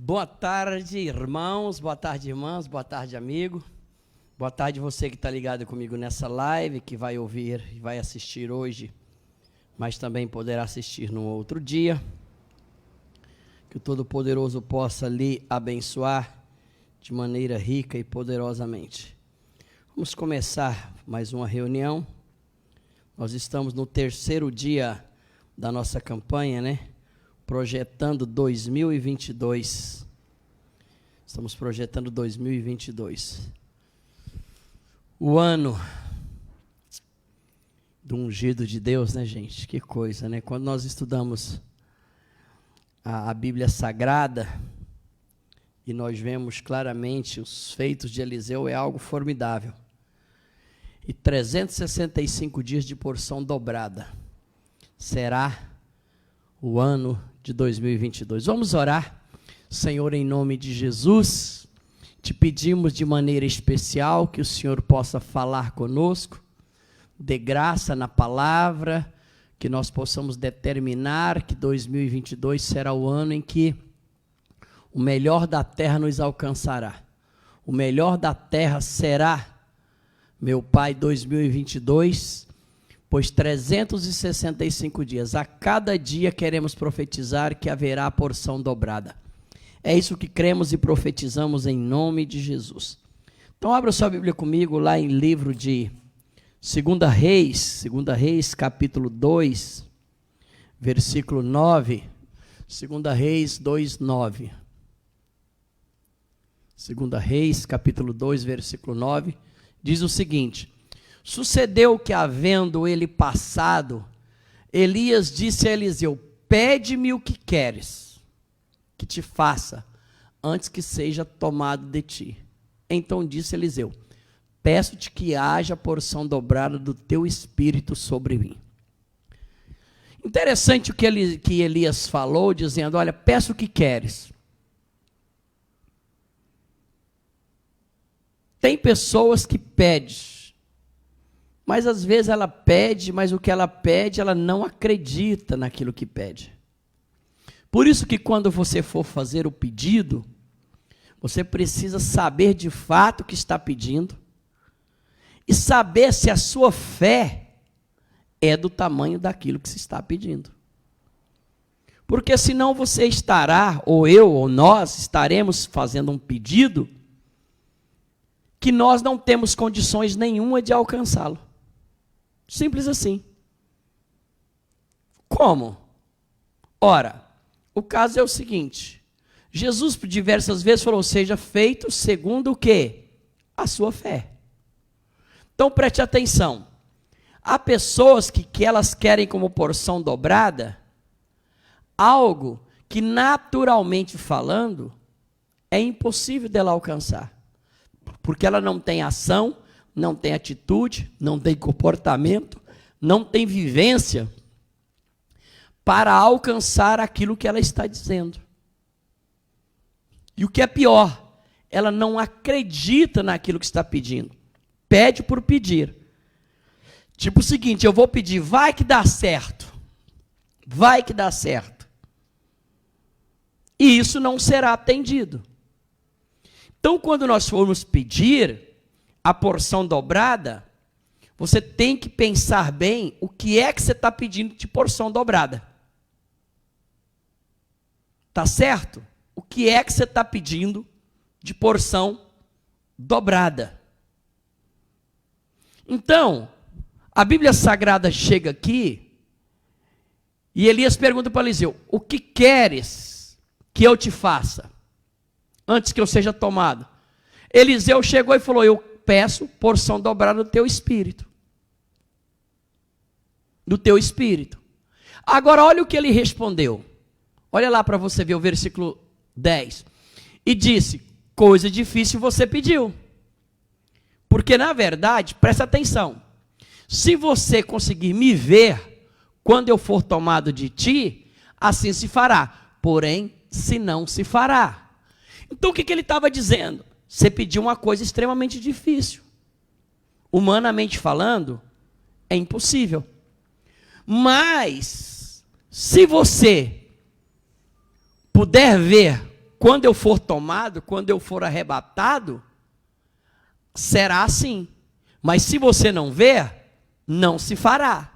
Boa tarde, irmãos, boa tarde, irmãs, boa tarde, amigo. Boa tarde você que está ligado comigo nessa live, que vai ouvir e vai assistir hoje, mas também poderá assistir num outro dia. Que o Todo-Poderoso possa lhe abençoar de maneira rica e poderosamente. Vamos começar mais uma reunião. Nós estamos no terceiro dia da nossa campanha, né? Projetando 2022. Estamos projetando 2022. O ano do ungido de Deus, né, gente? Que coisa, né? Quando nós estudamos a Bíblia Sagrada e nós vemos claramente os feitos de Eliseu, é algo formidável. E 365 dias de porção dobrada será o ano de 2022. Vamos orar. Senhor, em nome de Jesus, te pedimos de maneira especial que o Senhor possa falar conosco, dê graça na palavra, que nós possamos determinar que 2022 será o ano em que o melhor da terra nos alcançará. O melhor da terra será, meu Pai, 2022, pois 365 dias, a cada dia queremos profetizar que haverá a porção dobrada. É isso que cremos e profetizamos em nome de Jesus. Então abra sua Bíblia comigo lá em livro de 2 Reis, capítulo 2, versículo 9. 2 Reis 2, 9. 2 Reis, capítulo 2, versículo 9, diz o seguinte: sucedeu que, havendo ele passado, Elias disse a Eliseu: pede-me o que queres que te faça, antes que seja tomado de ti. Então disse Eliseu: peço-te que haja porção dobrada do teu espírito sobre mim. Interessante o que Elias falou, dizendo: olha, peço o que queres. Tem pessoas que pedem, mas às vezes ela pede, mas o que ela pede, ela não acredita naquilo que pede. Por isso que quando você for fazer o pedido, você precisa saber de fato o que está pedindo e saber se a sua fé é do tamanho daquilo que se está pedindo. Porque senão você estará, ou eu, ou nós, estaremos fazendo um pedido que nós não temos condições nenhuma de alcançá-lo. Simples assim. Como? Ora, o caso é o seguinte: Jesus por diversas vezes falou: seja feito segundo o quê? A sua fé. Então preste atenção. Há pessoas que elas querem como porção dobrada algo que naturalmente falando é impossível dela alcançar. Porque ela não tem ação, não tem atitude, não tem comportamento, não tem vivência para alcançar aquilo que ela está dizendo. E o que é pior, ela não acredita naquilo que está pedindo. Pede por pedir. Tipo o seguinte: eu vou pedir, vai que dá certo. Vai que dá certo. E isso não será atendido. Então, quando nós formos pedir a porção dobrada, você tem que pensar bem o que é que você está pedindo de porção dobrada. Tá certo? O que é que você está pedindo de porção dobrada? Então, a Bíblia Sagrada chega aqui e Elias pergunta para Eliseu: o que queres que eu te faça antes que eu seja tomado? Eliseu chegou e falou: eu peço porção dobrada do teu espírito. Do teu espírito. Agora olha o que ele respondeu. Olha lá para você ver o versículo 10. E disse: coisa difícil você pediu. Porque na verdade, presta atenção, se você conseguir me ver quando eu for tomado de ti, assim se fará. Porém, se não se fará. Então o que ele estava dizendo? Você pediu uma coisa extremamente difícil. Humanamente falando, é impossível. Mas, se você puder ver quando eu for tomado, quando eu for arrebatado, será assim. Mas se você não ver, não se fará.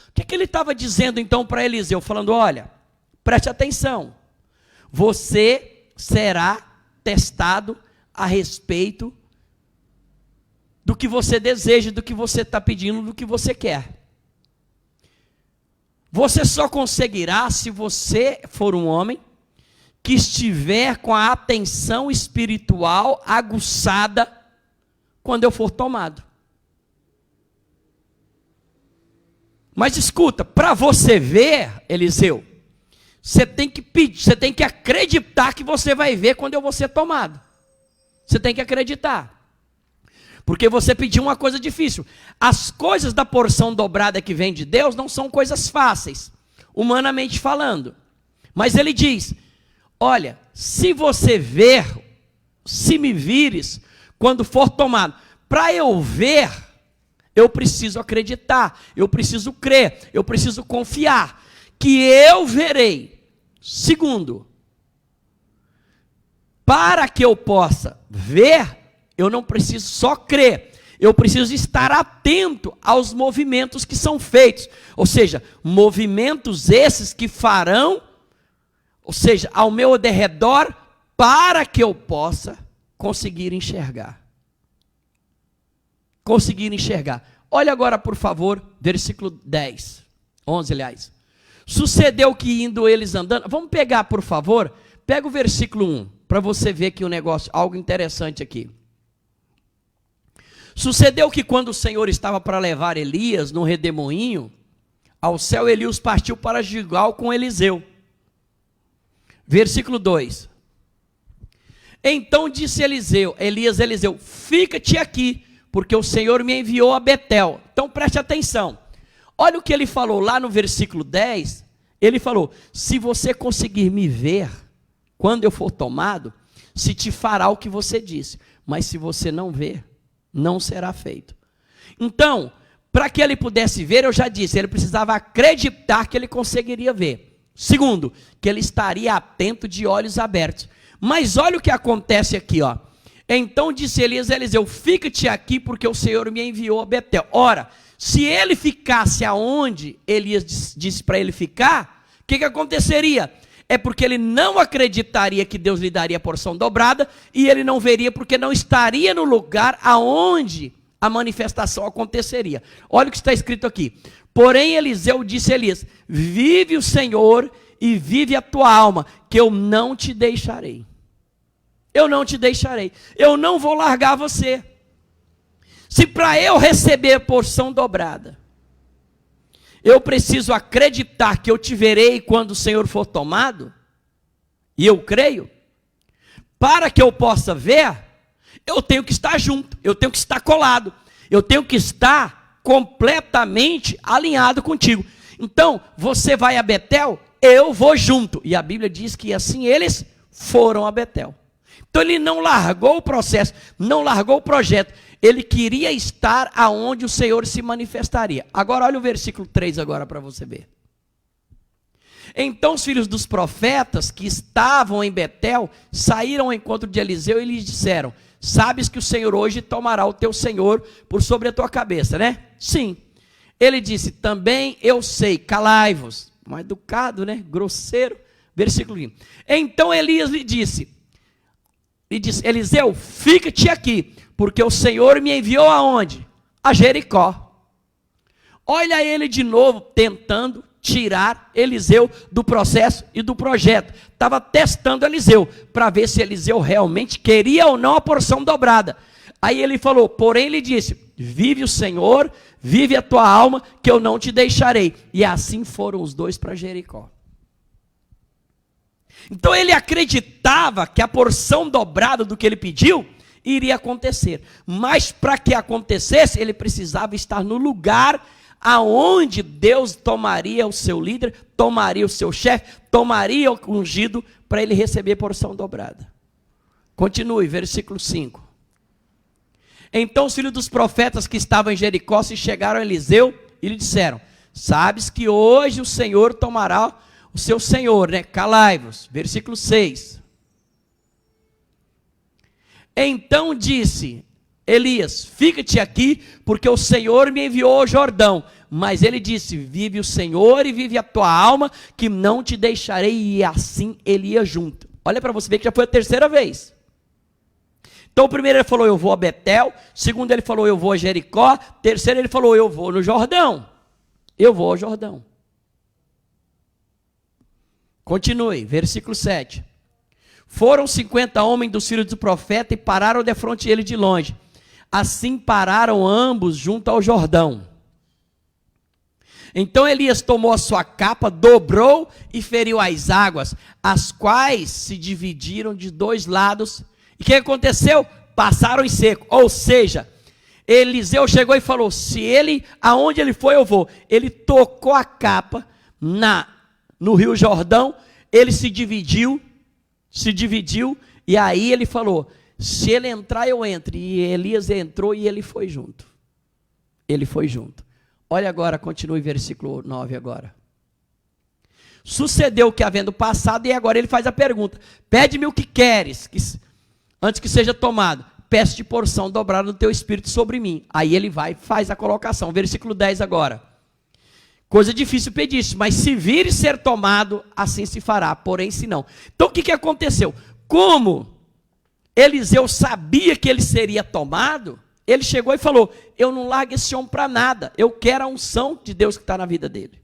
O que ele estava dizendo então para Eliseu? Falando, olha, preste atenção, você será testado a respeito do que você deseja, do que você está pedindo, do que você quer. Você só conseguirá se você for um homem que estiver com a atenção espiritual aguçada quando eu for tomado. Mas escuta, para você ver, Eliseu, você tem que pedir, você tem que acreditar que você vai ver quando eu vou ser tomado. Você tem que acreditar. Porque você pediu uma coisa difícil. As coisas da porção dobrada que vem de Deus não são coisas fáceis, humanamente falando. Mas ele diz, olha, se você ver, se me vires, quando for tomado, para eu ver, eu preciso acreditar, eu preciso crer, eu preciso confiar, que eu verei. Segundo, para que eu possa ver, eu não preciso só crer, eu preciso estar atento aos movimentos que são feitos, ou seja, movimentos esses que farão, ou seja, ao meu derredor, para que eu possa conseguir enxergar. Conseguir enxergar. Olha agora, por favor, versículo 10, 11, aliás. Sucedeu que indo eles andando, vamos pegar, por favor, pega o versículo 1, para você ver que o negócio, algo interessante aqui. Sucedeu que quando o Senhor estava para levar Elias no redemoinho ao céu, Elias partiu para Gilgal com Eliseu. Versículo 2. Então disse Eliseu, fica-te aqui, porque o Senhor me enviou a Betel. Então preste atenção. Olha o que ele falou lá no versículo 10. Ele falou, se você conseguir me ver, quando eu for tomado, se te fará o que você disse. Mas se você não ver, não será feito. Então, para que ele pudesse ver, eu já disse, ele precisava acreditar que ele conseguiria ver. Segundo, que ele estaria atento de olhos abertos. Mas olha o que acontece aqui, ó. Então disse Eliseu, fica-te aqui, porque o Senhor me enviou a Betel. Ora, se ele ficasse aonde Elias disse para ele ficar, o que aconteceria? É porque ele não acreditaria que Deus lhe daria a porção dobrada, e ele não veria porque não estaria no lugar aonde a manifestação aconteceria. Olha o que está escrito aqui. Porém Eliseu disse a Elias, vive o Senhor e vive a tua alma, que eu não te deixarei. Eu não te deixarei, eu não vou largar você. Se para eu receber a porção dobrada, eu preciso acreditar que eu te verei quando o Senhor for tomado, e eu creio, para que eu possa ver, eu tenho que estar junto, eu tenho que estar colado, eu tenho que estar completamente alinhado contigo. Então, você vai a Betel, eu vou junto, e a Bíblia diz que assim eles foram a Betel. Então ele não largou o processo, não largou o projeto, ele queria estar aonde o Senhor se manifestaria. Agora olha o versículo 3 agora para você ver. Então os filhos dos profetas que estavam em Betel saíram ao encontro de Eliseu e lhes disseram, sabes que o Senhor hoje tomará o teu senhor por sobre a tua cabeça, né? Sim. Ele disse, também eu sei, calai-vos. Mal educado, né? Grosseiro. Versículo 20. Então Elias lhe disse, Eliseu, fica-te aqui, porque o Senhor me enviou aonde? A Jericó. Olha ele de novo tentando tirar Eliseu do processo e do projeto. Estava testando Eliseu, para ver se Eliseu realmente queria ou não a porção dobrada. Aí ele falou, porém ele disse, vive o Senhor, vive a tua alma, que eu não te deixarei. E assim foram os dois para Jericó. Então ele acreditava que a porção dobrada do que ele pediu iria acontecer. Mas para que acontecesse, ele precisava estar no lugar aonde Deus tomaria o seu líder, tomaria o seu chefe, tomaria o ungido para ele receber porção dobrada. Continue, versículo 5. Então os filhos dos profetas que estavam em Jericó se chegaram a Eliseu e lhe disseram, sabes que hoje o Senhor tomará o seu senhor, né? Calai-vos. Versículo 6. Então disse Elias: fica-te aqui, porque o Senhor me enviou ao Jordão. Mas ele disse: vive o Senhor e vive a tua alma, que não te deixarei. E assim ele ia junto. Olha para você ver que já foi a terceira vez. Então o primeiro ele falou: eu vou a Betel. Segundo ele falou: eu vou a Jericó. Terceiro ele falou: eu vou no Jordão. Eu vou ao Jordão. Continue, versículo 7. Foram 50 homens dos filhos do profeta e pararam defronte dele de longe. Assim pararam ambos junto ao Jordão. Então Elias tomou a sua capa, dobrou e feriu as águas, as quais se dividiram de dois lados. E o que aconteceu? Passaram em seco. Ou seja, Eliseu chegou e falou: se ele, aonde ele foi, eu vou. Ele tocou a capa no Rio Jordão, ele se dividiu, e aí ele falou: se ele entrar, eu entro. E Elias entrou e ele foi junto. Ele foi junto. Olha agora, continue versículo 9 agora. Sucedeu que, havendo passado, e agora ele faz a pergunta: pede-me o que queres, antes que seja tomado. Peço-te porção dobrada do teu espírito sobre mim. Aí ele vai, faz a colocação. Versículo 10 agora. Coisa difícil pediste, mas se vires ser tomado, assim se fará, porém se não. Então o que aconteceu? Como Eliseu sabia que ele seria tomado, ele chegou e falou: eu não largo esse homem para nada, eu quero a unção de Deus que está na vida dele.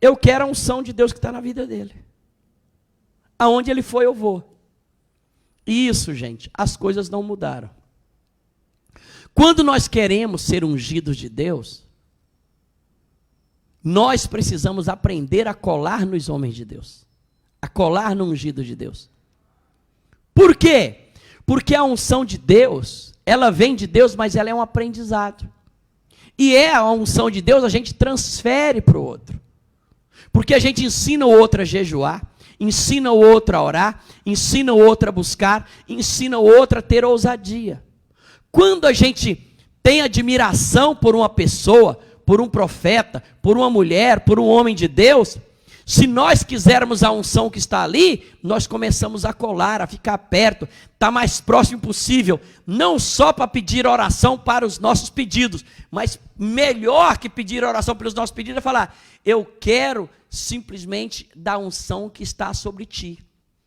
Eu quero a unção de Deus que está na vida dele. Aonde ele foi, eu vou. E isso, gente, as coisas não mudaram. Quando nós queremos ser ungidos de Deus, nós precisamos aprender a colar nos homens de Deus, a colar no ungido de Deus. Por quê? Porque a unção de Deus, ela vem de Deus, mas ela é um aprendizado. E a unção de Deus a gente transfere para o outro. Porque a gente ensina o outro a jejuar, ensina o outro a orar, ensina o outro a buscar, ensina o outro a ter ousadia. Quando a gente tem admiração por uma pessoa, por um profeta, por uma mulher, por um homem de Deus, se nós quisermos a unção que está ali, nós começamos a colar, a ficar perto, estar mais próximo possível, não só para pedir oração para os nossos pedidos, mas melhor que pedir oração pelos nossos pedidos é falar: eu quero simplesmente da unção que está sobre ti.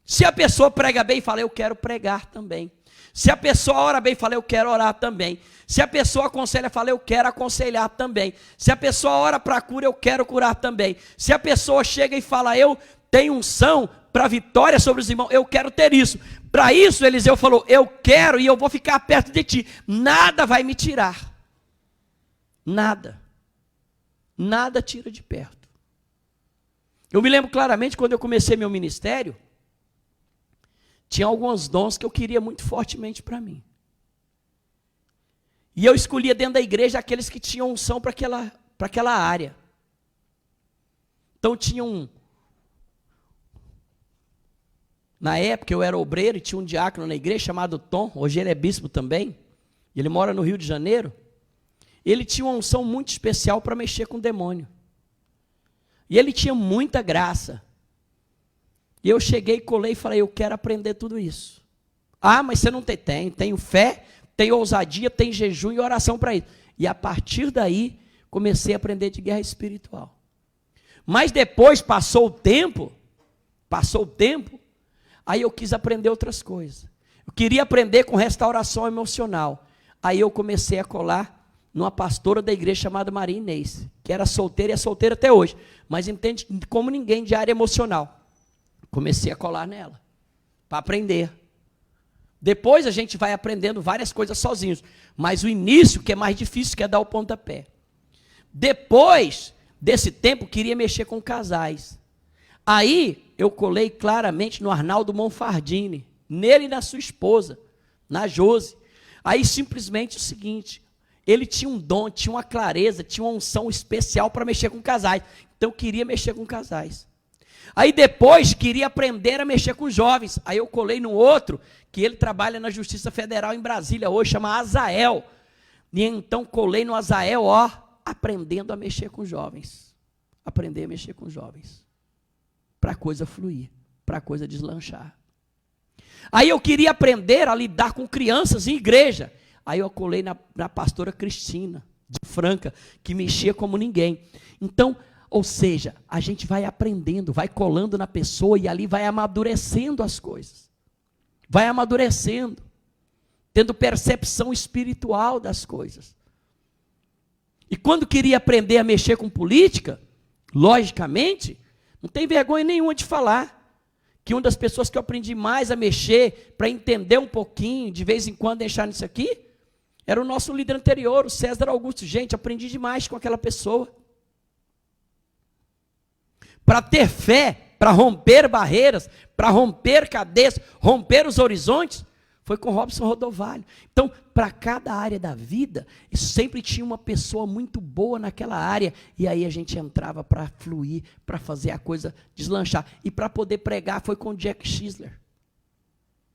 Se a pessoa prega bem, fala: eu quero pregar também. Se a pessoa ora bem, fala: eu quero orar também. Se a pessoa aconselha, fala: eu quero aconselhar também. Se a pessoa ora para cura, eu quero curar também. Se a pessoa chega e fala: eu tenho unção para vitória sobre os irmãos, eu quero ter isso. Para isso, Eliseu falou: eu quero e eu vou ficar perto de ti. Nada vai me tirar. Nada. Nada tira de perto. Eu me lembro claramente quando eu comecei meu ministério, tinha alguns dons que eu queria muito fortemente para mim. E eu escolhia dentro da igreja aqueles que tinham unção para aquela área. Então tinha na época eu era obreiro e tinha um diácono na igreja chamado Tom, hoje ele é bispo também, ele mora no Rio de Janeiro. Ele tinha uma unção muito especial para mexer com o demônio. E ele tinha muita graça. E eu cheguei, colei e falei: eu quero aprender tudo isso. Ah, mas você não tem. Tenho fé, tenho ousadia, tenho jejum e oração para isso. E a partir daí, comecei a aprender de guerra espiritual. Mas depois, passou o tempo, aí eu quis aprender outras coisas. Eu queria aprender com restauração emocional. Aí eu comecei a colar numa pastora da igreja chamada Maria Inês, que era solteira e é solteira até hoje, mas entende como ninguém de área emocional. Comecei a colar nela, para aprender. Depois a gente vai aprendendo várias coisas sozinhos, mas o início que é mais difícil, que é dar o pontapé. Depois desse tempo, queria mexer com casais. Aí eu colei claramente no Arnaldo Monfardini, nele e na sua esposa, na Josi. Aí simplesmente o seguinte: ele tinha um dom, tinha uma clareza, tinha uma unção especial para mexer com casais. Então eu queria mexer com casais. Aí depois queria aprender a mexer com jovens. Aí eu colei no outro, que ele trabalha na Justiça Federal em Brasília hoje, chama Azael. E então colei no Azael, aprendendo a mexer com jovens. Aprender a mexer com jovens. Para a coisa fluir, para a coisa deslanchar. Aí eu queria aprender a lidar com crianças em igreja. Aí eu colei na pastora Cristina, de Franca, que mexia como ninguém. Então, ou seja, a gente vai aprendendo, vai colando na pessoa e ali vai amadurecendo as coisas. Vai amadurecendo, tendo percepção espiritual das coisas. E quando queria aprender a mexer com política, logicamente, não tem vergonha nenhuma de falar que uma das pessoas que eu aprendi mais a mexer, para entender um pouquinho, de vez em quando deixar nisso aqui, era o nosso líder anterior, o César Augusto. Gente, aprendi demais com aquela pessoa. Para ter fé, para romper barreiras, para romper cadeias, romper os horizontes, foi com Robson Rodovalho. Então, para cada área da vida, sempre tinha uma pessoa muito boa naquela área, e aí a gente entrava para fluir, para fazer a coisa deslanchar. E para poder pregar foi com Jack Chisler,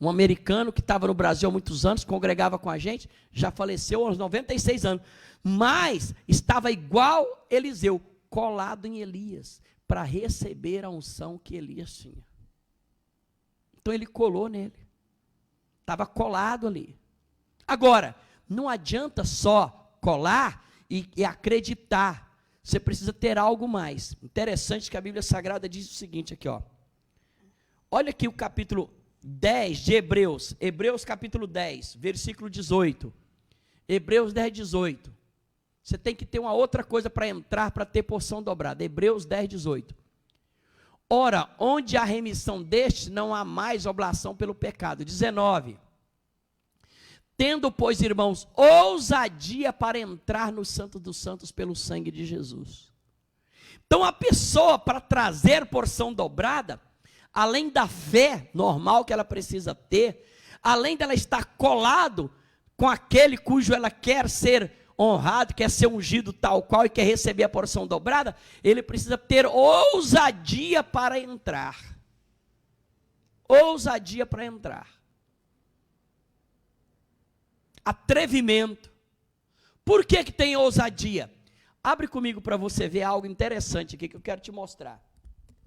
um americano que estava no Brasil há muitos anos, congregava com a gente, já faleceu aos 96 anos, mas estava igual Eliseu, colado em Elias, para receber a unção que Elias tinha. Então ele colou nele, estava colado ali. Agora, não adianta só colar e acreditar, você precisa ter algo mais. Interessante que a Bíblia Sagrada diz o seguinte aqui, ó. Olha aqui o capítulo 10 de Hebreus, Hebreus capítulo 10, versículo 18, Hebreus 10, 18, você tem que ter uma outra coisa para entrar, para ter porção dobrada, Hebreus 10, 18, ora, onde há remissão deste, não há mais oblação pelo pecado, 19, tendo, pois, irmãos, ousadia para entrar no Santo dos Santos pelo sangue de Jesus. Então a pessoa, para trazer porção dobrada, além da fé normal que ela precisa ter, além dela estar colado com aquele cujo ela quer ser honrado, quer ser ungido tal qual e quer receber a porção dobrada, ele precisa ter ousadia para entrar. Ousadia para entrar. Atrevimento. Por que tem ousadia? Abre comigo para você ver algo interessante aqui que eu quero te mostrar.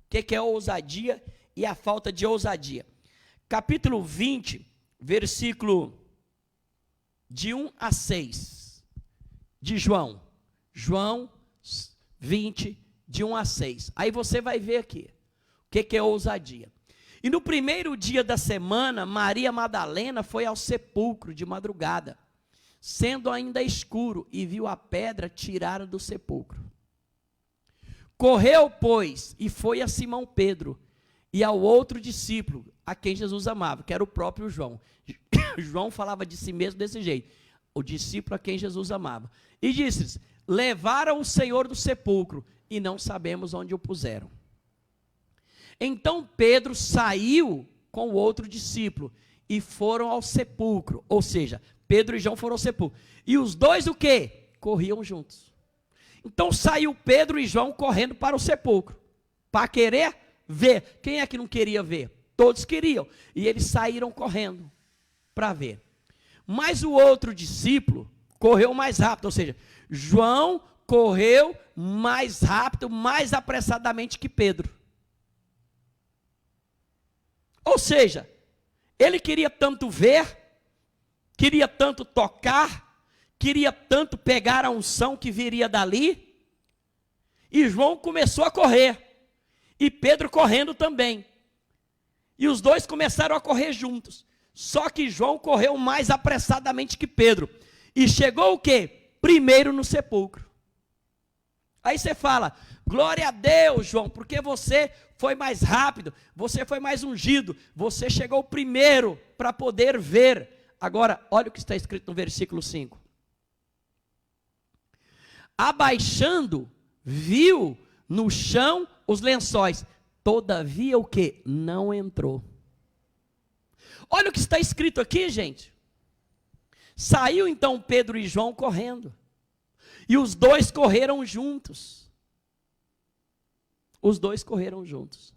O que é ousadia e a falta de ousadia. Capítulo 20, versículo de 1 a 6, de João. João 20, de 1 a 6. Aí você vai ver aqui, o que é ousadia. E no primeiro dia da semana, Maria Madalena foi ao sepulcro de madrugada, sendo ainda escuro, e viu a pedra tirada do sepulcro. Correu, pois, e foi a Simão Pedro, e ao outro discípulo, a quem Jesus amava, que era o próprio João. João falava de si mesmo desse jeito, o discípulo a quem Jesus amava. E disse-lhes, levaram o Senhor do sepulcro, e não sabemos onde o puseram. Então Pedro saiu com o outro discípulo, e foram ao sepulcro, ou seja, Pedro e João foram ao sepulcro. E os dois o quê? Corriam juntos. Então saiu Pedro e João correndo para o sepulcro, para querer ver. Quem é que não queria ver? Todos queriam. E eles saíram correndo para ver. Mas o outro discípulo correu mais rápido, ou seja, João correu mais rápido, mais apressadamente que Pedro. Ou seja, ele queria tanto ver, queria tanto tocar, queria tanto pegar a unção que viria dali, e João começou a correr. E Pedro correndo também. E os dois começaram a correr juntos. Só que João correu mais apressadamente que Pedro. E chegou o quê? Primeiro no sepulcro. Aí você fala, glória a Deus, João, porque você foi mais rápido, você foi mais ungido, você chegou primeiro para poder ver. Agora, olha o que está escrito no versículo 5. Abaixando, viu no chão os lençóis, todavia o que? Não entrou. Olha o que está escrito aqui, gente. Saiu então Pedro e João correndo, e os dois correram juntos. Os dois correram juntos.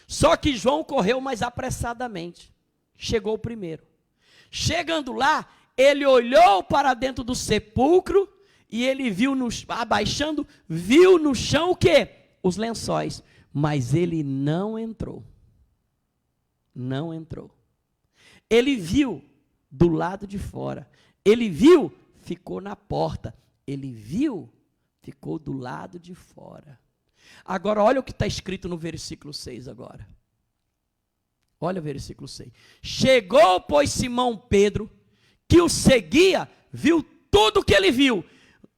Só que João correu mais apressadamente, chegou primeiro. Chegando lá, ele olhou para dentro do sepulcro, e ele viu, abaixando, viu no chão o quê? Os lençóis, mas ele não entrou. não entrou. Ele viu do lado de fora. Ele viu, ficou na porta. Ele viu, ficou do lado de fora. Agora, olha o que está escrito no versículo 6 agora. Olha o versículo 6. Chegou, pois, Simão Pedro, que o seguia, viu tudo o que ele viu.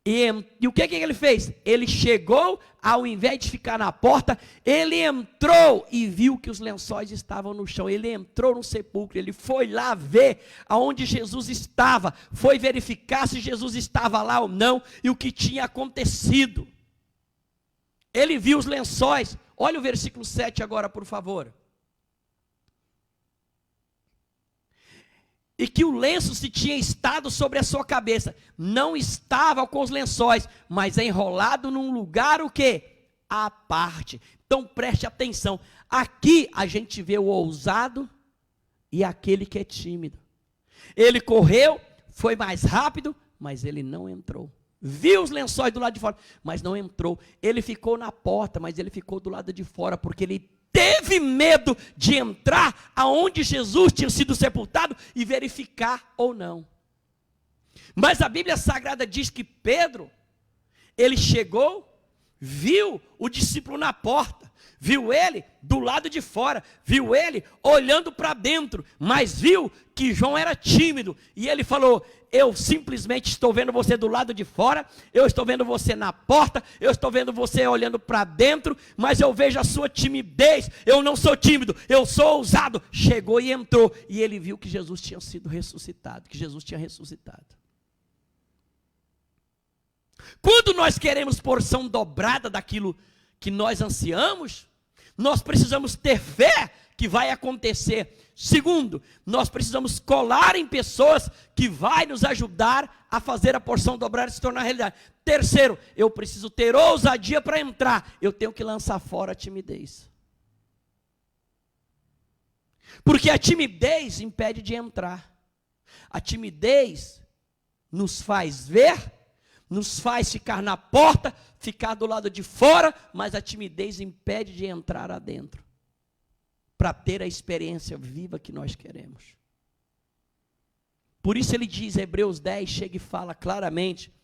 E o que ele fez? Ele chegou, ao invés de ficar na porta, ele entrou e viu que os lençóis estavam no chão. Ele entrou no sepulcro, ele foi lá ver aonde Jesus estava, foi verificar se Jesus estava lá ou não e o que tinha acontecido. Ele viu os lençóis. Olha o versículo 7 agora, por favor. E que o lenço se tinha estado sobre a sua cabeça, não estava com os lençóis, mas enrolado num lugar o quê? À parte. Então preste atenção, aqui a gente vê o ousado e aquele que é tímido. Ele correu, foi mais rápido, mas ele não entrou. Viu os lençóis do lado de fora, mas não entrou. Ele ficou na porta, mas ele ficou do lado de fora, porque ele teve medo de entrar aonde Jesus tinha sido sepultado e verificar ou não. Mas a Bíblia Sagrada diz que Pedro, ele chegou, viu o discípulo na porta, viu ele do lado de fora, viu ele olhando para dentro, mas viu que João era tímido, e ele falou: eu simplesmente estou vendo você do lado de fora, eu estou vendo você na porta, eu estou vendo você olhando para dentro, mas eu vejo a sua timidez. Eu não sou tímido, eu sou ousado. Chegou e entrou, e ele viu que Jesus tinha sido ressuscitado, que Jesus tinha ressuscitado. Quando nós queremos porção dobrada daquilo que nós ansiamos, nós precisamos ter fé que vai acontecer. Segundo, nós precisamos colar em pessoas que vai nos ajudar a fazer a porção dobrada se tornar realidade. Terceiro, eu preciso ter ousadia para entrar. Eu tenho que lançar fora a timidez. Porque a timidez impede de entrar. A timidez nos faz ver, nos faz ficar na porta, ficar do lado de fora, mas a timidez impede de entrar adentro, para ter a experiência viva que nós queremos. Por isso ele diz, Hebreus 10, chega e fala claramente,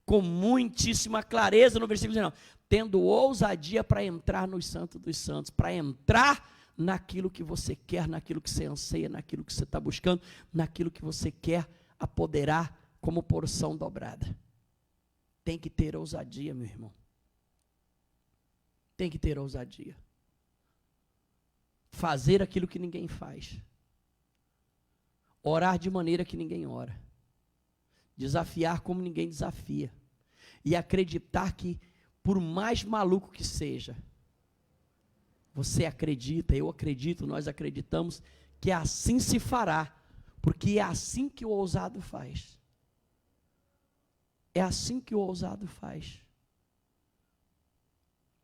com muitíssima clareza no versículo 19, tendo ousadia para entrar no Santo dos Santos, para entrar naquilo que você quer, naquilo que você anseia, naquilo que você está buscando, naquilo que você quer apoderar como porção dobrada. Tem que ter ousadia, meu irmão. Tem que ter ousadia. Fazer aquilo que ninguém faz. Orar de maneira que ninguém ora. Desafiar como ninguém desafia. E acreditar que, por mais maluco que seja, você acredita, eu acredito, nós acreditamos, que assim se fará. Porque é assim que o ousado faz. É assim que o ousado faz.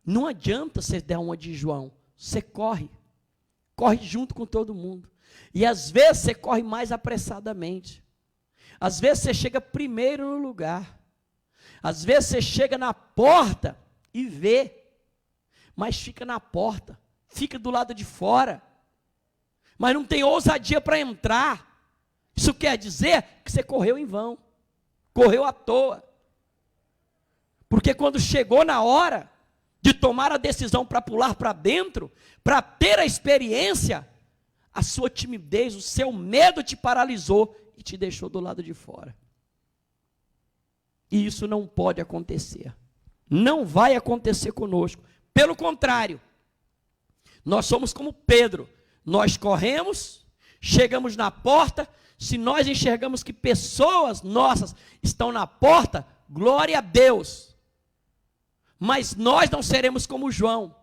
Não adianta você dar uma de João. Você corre. Corre junto com todo mundo. E às vezes você corre mais apressadamente. Às vezes você chega primeiro no lugar. Às vezes você chega na porta e vê. Mas fica na porta. Fica do lado de fora. Mas não tem ousadia para entrar. Isso quer dizer que você correu em vão. Correu à toa. Porque quando chegou na hora de tomar a decisão para pular para dentro, para ter a experiência, a sua timidez, o seu medo te paralisou e te deixou do lado de fora. E isso não pode acontecer. Não vai acontecer conosco. Pelo contrário, nós somos como Pedro. Nós corremos, chegamos na porta. Se nós enxergamos que pessoas nossas estão na porta, glória a Deus. Mas nós não seremos como João,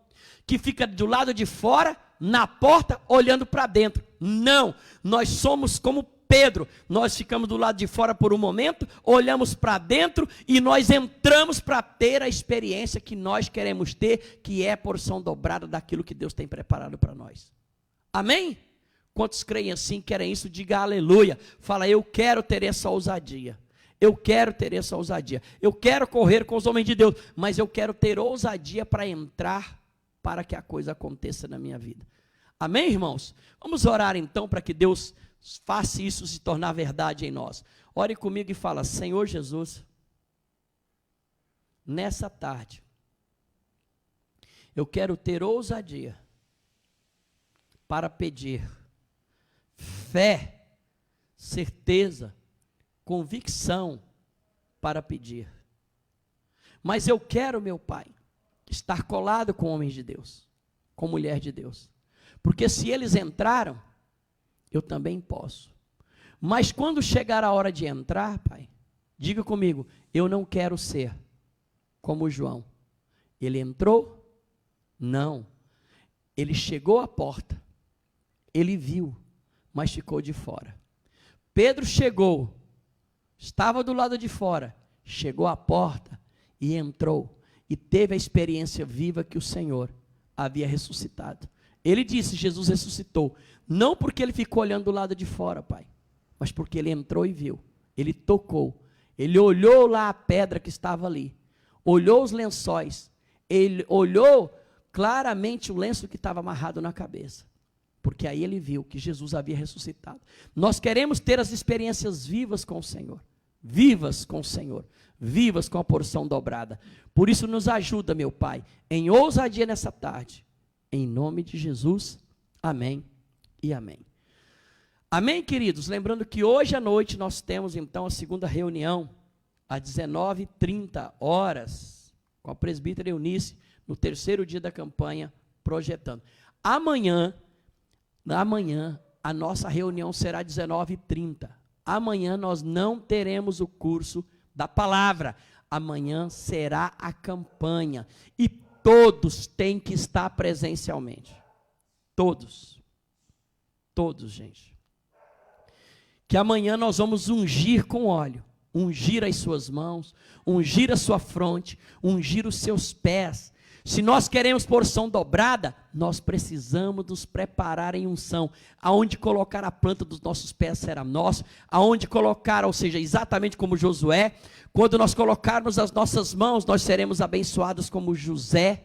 que fica do lado de fora, na porta, olhando para dentro. Não, nós somos como Pedro. Nós ficamos do lado de fora por um momento, olhamos para dentro e nós entramos para ter a experiência que nós queremos ter, que é a porção dobrada daquilo que Deus tem preparado para nós. Amém? Quantos creem assim, querem isso, diga aleluia. Fala, eu quero ter essa ousadia. Eu quero ter essa ousadia. Eu quero correr com os homens de Deus, mas eu quero ter ousadia para entrar, para que a coisa aconteça na minha vida. Amém, irmãos? Vamos orar então para que Deus faça isso se tornar verdade em nós. Ore comigo e fala: Senhor Jesus, nessa tarde, eu quero ter ousadia para pedir, fé, certeza, convicção para pedir. Mas eu quero, meu Pai, estar colado com homens de Deus, com mulher de Deus. Porque se eles entraram, eu também posso. Mas quando chegar a hora de entrar, Pai, diga comigo, eu não quero ser como João. Ele entrou? Não. Ele chegou à porta, ele viu, mas ficou de fora. Pedro chegou, estava do lado de fora, chegou à porta e entrou, e teve a experiência viva que o Senhor havia ressuscitado. Ele disse, Jesus ressuscitou, não porque ele ficou olhando do lado de fora, Pai, mas porque ele entrou e viu, ele tocou, ele olhou lá a pedra que estava ali, olhou os lençóis, ele olhou claramente o lenço que estava amarrado na cabeça, porque aí ele viu que Jesus havia ressuscitado. Nós queremos ter as experiências vivas com o Senhor, vivas com o Senhor, vivas com a porção dobrada. Por isso nos ajuda, meu Pai, em ousadia nessa tarde, em nome de Jesus, amém e amém. Amém, queridos? Lembrando que hoje à noite nós temos então a segunda reunião, às 19h30, com a presbítera Eunice, no terceiro dia da campanha, projetando. Amanhã, a nossa reunião será às 19h30. Amanhã nós não teremos o curso da palavra. Amanhã será a campanha. E todos têm que estar presencialmente. Todos. Todos, gente. Que amanhã nós vamos ungir com óleo. Ungir as suas mãos, ungir a sua fronte, ungir os seus pés. Se nós queremos porção dobrada, nós precisamos nos preparar em unção. Aonde colocar a planta dos nossos pés será nosso. Aonde colocar, ou seja, exatamente como Josué, quando nós colocarmos as nossas mãos, nós seremos abençoados como José,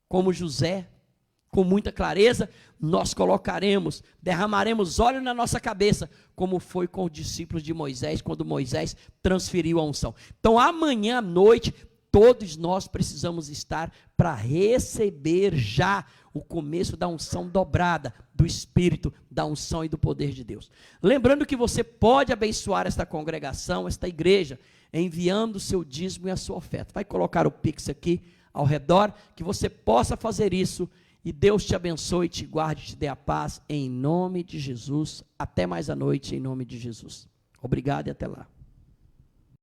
com muita clareza, nós colocaremos, derramaremos óleo na nossa cabeça, como foi com os discípulos de Moisés, quando Moisés transferiu a unção. Então amanhã à noite, todos nós precisamos estar para receber já o começo da unção dobrada, do Espírito, da unção e do poder de Deus. Lembrando que você pode abençoar esta congregação, esta igreja, enviando o seu dízimo e a sua oferta. Vai colocar o Pix aqui ao redor, que você possa fazer isso, e Deus te abençoe, te guarde, te dê a paz, em nome de Jesus. Até mais à noite, em nome de Jesus. Obrigado e até lá.